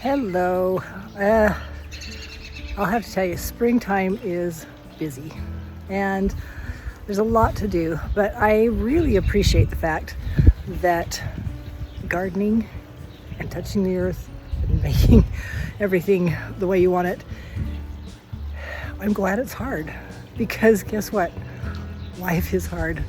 Hello. I'll have to tell you, springtime is busy and there's a lot to do, but I really appreciate the fact that gardening and touching the earth and making everything the way you want it, I'm glad it's hard, because guess what? Life is hard.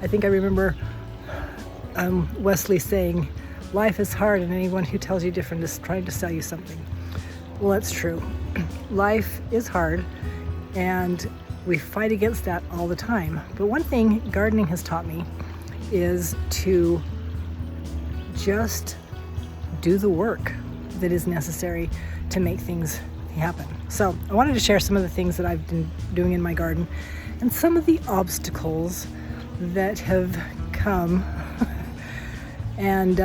I think I remember Wesley saying, life is hard, and anyone who tells you different is trying to sell you something. Well, that's true. Life is hard, and we fight against that all the time. But one thing gardening has taught me is to just do the work that is necessary to make things happen. So I wanted to share some of the things that I've been doing in my garden and some of the obstacles that have come and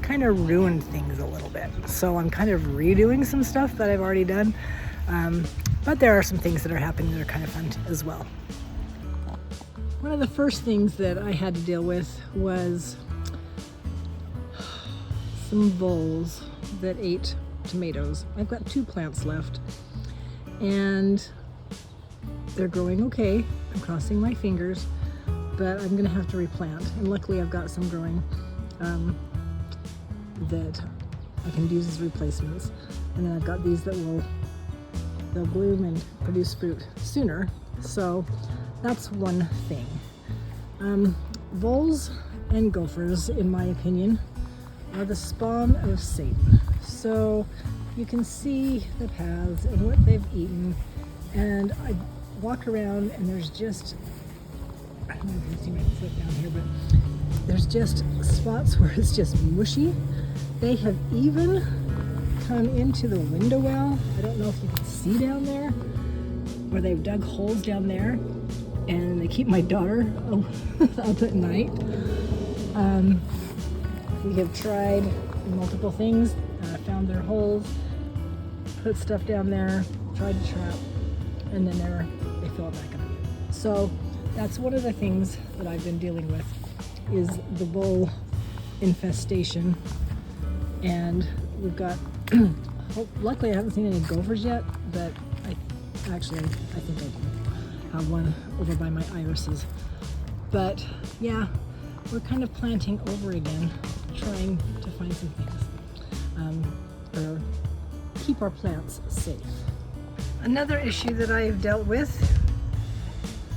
kind of ruined things a little bit. So I'm kind of redoing some stuff that I've already done, but there are some things that are happening that are kind of fun as well. One of the first things that I had to deal with was some voles that ate tomatoes. I've got 2 plants left and they're growing okay. I'm crossing my fingers, but I'm gonna have to replant, and luckily I've got some growing that I can use as replacements, and then I've got these that they'll bloom and produce fruit sooner. So that's one thing. Voles and gophers, in my opinion, are the spawn of Satan. So you can see the paths and what they've eaten, and I walk around and there's just, I don't know if you can see my foot down here, but there's just spots where it's just mushy. They have even come into the window well. I don't know if you can see down there, where they've dug holes down there, and they keep my daughter up at night. We have tried multiple things, found their holes, put stuff down there, tried to trap, and then they fill it back up. So that's one of the things that I've been dealing with, is the vole infestation. And we've got, luckily I haven't seen any gophers yet, but I think I do have one over by my irises. But yeah, we're kind of planting over again, trying to find some things, or keep our plants safe. Another issue that I've dealt with,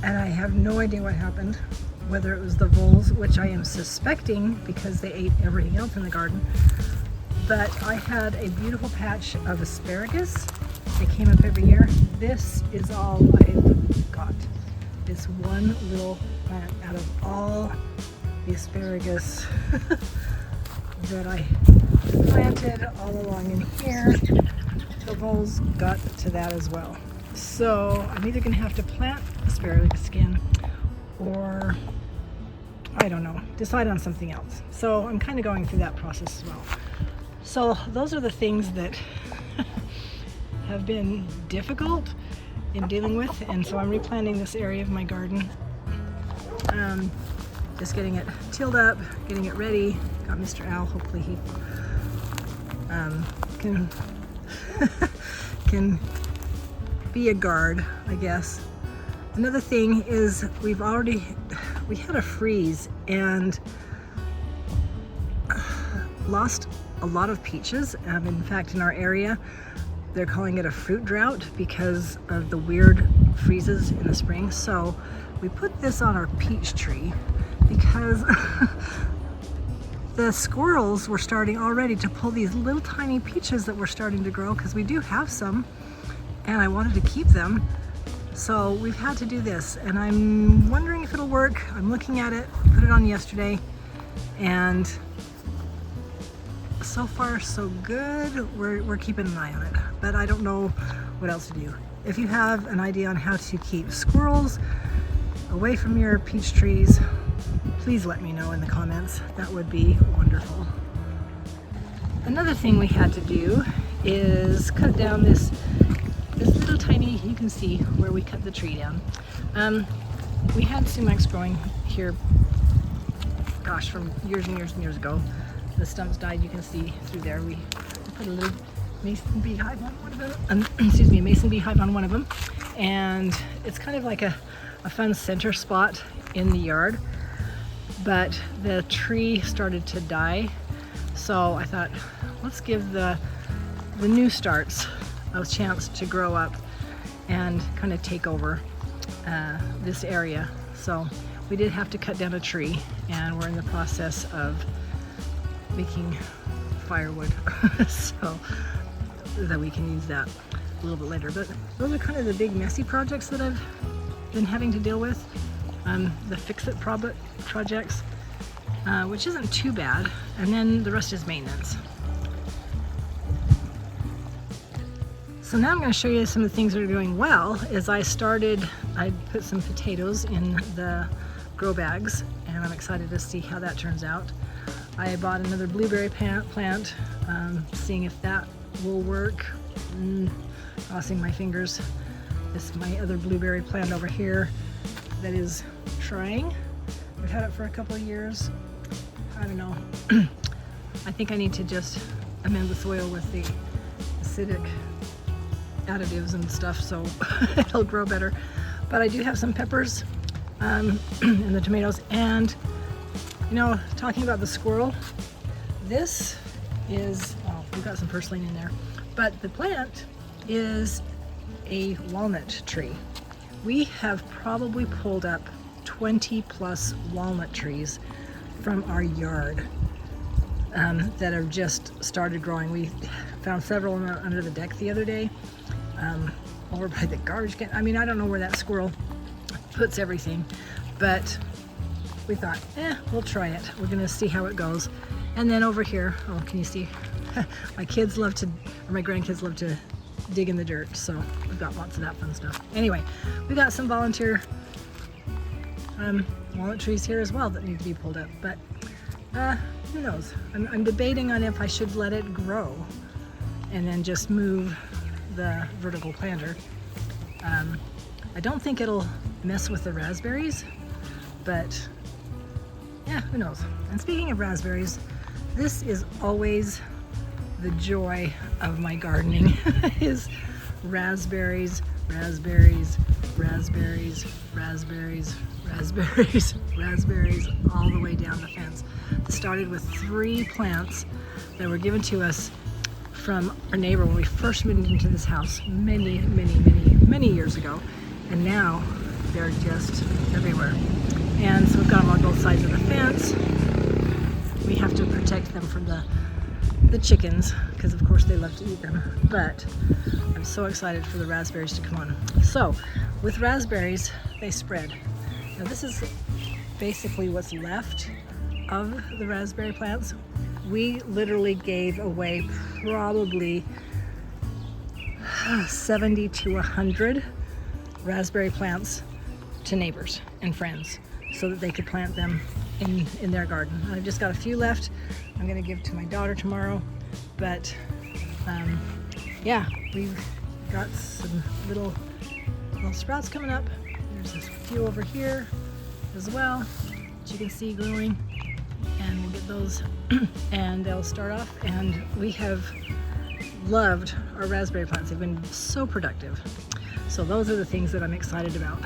and I have no idea what happened, whether it was the voles, which I am suspecting because they ate everything else in the garden, but I had a beautiful patch of asparagus. They came up every year. This is all I've got. This one little plant out of all the asparagus that I planted all along in here. The voles got to that as well. So I'm either going to have to plant asparagus again, or I don't know, decide on something else. So I'm kind of going through that process as well. So those are the things that have been difficult in dealing with, and so I'm replanting this area of my garden. Just getting it tilled up, getting it ready. Got Mr. Al, hopefully he can be a guard, I guess. Another thing is we had a freeze and lost a lot of peaches. In fact, in our area, they're calling it a fruit drought because of the weird freezes in the spring. So we put this on our peach tree because the squirrels were starting already to pull these little tiny peaches that were starting to grow, because we do have some, and I wanted to keep them. So we've had to do this, and I'm wondering if it'll work. I'm looking at it, put it on yesterday, and so far so good. We're keeping an eye on it, but I don't know what else to do. If you have an idea on how to keep squirrels away from your peach trees, please let me know in the comments. That would be wonderful. Another thing we had to do is cut down this little tiny, you can see where we cut the tree down. We had sumacs growing here, gosh, from years and years and years ago. The stumps died, you can see through there. We put a little mason beehive on one of them. Excuse me, a mason beehive on one of them, and it's kind of like a fun center spot in the yard. But the tree started to die, so I thought, let's give the new starts a chance to grow up and kind of take over this area. So we did have to cut down a tree, and we're in the process of making firewood so that we can use that a little bit later. But those are kind of the big messy projects that I've been having to deal with. The fix-it projects, which isn't too bad, and then the rest is maintenance. So now I'm going to show you some of the things that are going well. I put some potatoes in the grow bags, and I'm excited to see how that turns out. I bought another blueberry plant, seeing if that will work. Crossing my fingers. This is my other blueberry plant over here that is trying. We've had it for a couple of years. I don't know. I think I need to just amend the soil with the acidic additives and stuff so it'll grow better. But I do have some peppers and the tomatoes. And you know, talking about the squirrel, this is, oh, we've got some purslane in there, but the plant is a walnut tree. We have probably pulled up 20 plus walnut trees from our yard that have just started growing. We found several under the deck the other day, over by the garbage can. I mean, I don't know where that squirrel puts everything, but we thought, we'll try it. We're gonna see how it goes. And then over here, oh, can you see? My grandkids love to dig in the dirt, so we've got lots of that fun stuff. Anyway, we got some volunteer walnut trees here as well that need to be pulled up, but who knows? I'm debating on if I should let it grow and then just move the vertical planter. I don't think it'll mess with the raspberries, but yeah, who knows? And speaking of raspberries, this is always the joy of my gardening is raspberries, raspberries, raspberries, raspberries, raspberries, raspberries, all the way down the fence. It started with 3 plants that were given to us from our neighbor when we first moved into this house many years ago, and now they're just everywhere. And so we've got them on both sides of the fence. We have to protect them from the chickens, because of course they love to eat them, but I'm so excited for the raspberries to come on. So with raspberries, they spread. Now this is basically what's left of the raspberry plants. We literally gave away probably 70 to 100 raspberry plants to neighbors and friends so that they could plant them in their garden. I've just got a few left. I'm gonna give to my daughter tomorrow, but yeah, we've got some little sprouts coming up. There's a few over here as well that you can see growing, and we'll get those and they'll start off. And we have loved our raspberry plants. They've been so productive. So those are the things that I'm excited about.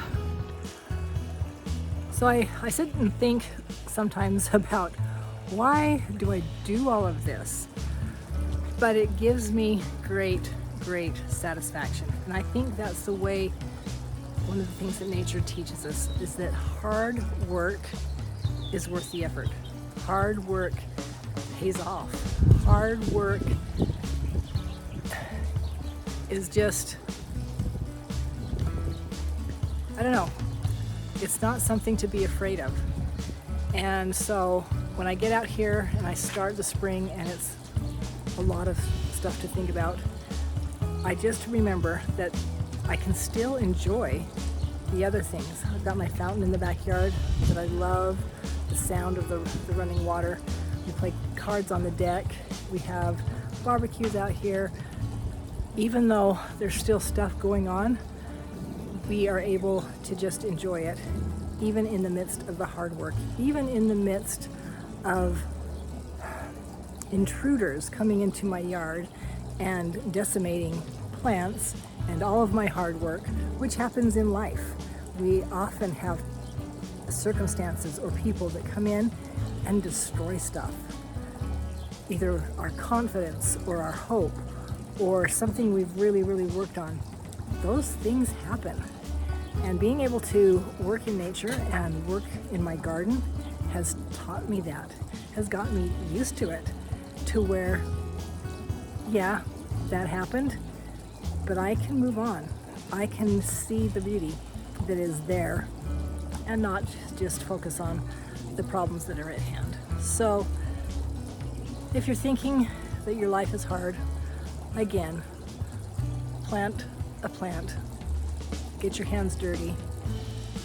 So I sit and think sometimes about, why do I do all of this? But it gives me great satisfaction. And I think that's the way, one of the things that nature teaches us is that hard work is worth the effort. Hard work pays off. Hard work is just, I don't know, it's not something to be afraid of. And so when I get out here and I start the spring and it's a lot of stuff to think about, I just remember that I can still enjoy the other things. I've got my fountain in the backyard that I love, the sound of the running water. We play cards on the deck. We have barbecues out here. Even though there's still stuff going on, we are able to just enjoy it, even in the midst of the hard work, even in the midst of intruders coming into my yard and decimating plants and all of my hard work, which happens in life. We often have circumstances or people that come in and destroy stuff. Either our confidence or our hope or something we've really, really worked on. Those things happen. And being able to work in nature and work in my garden has taught me that, has gotten me used to it, to where, yeah, that happened, but I can move on. I can see the beauty that is there and not just focus on the problems that are at hand. So if you're thinking that your life is hard, again, plant a plant. Get your hands dirty,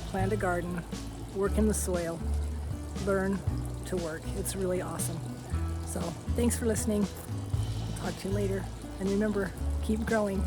plant a garden, work in the soil, learn to work. It's really awesome. So thanks for listening. Talk to you later. And remember, keep growing.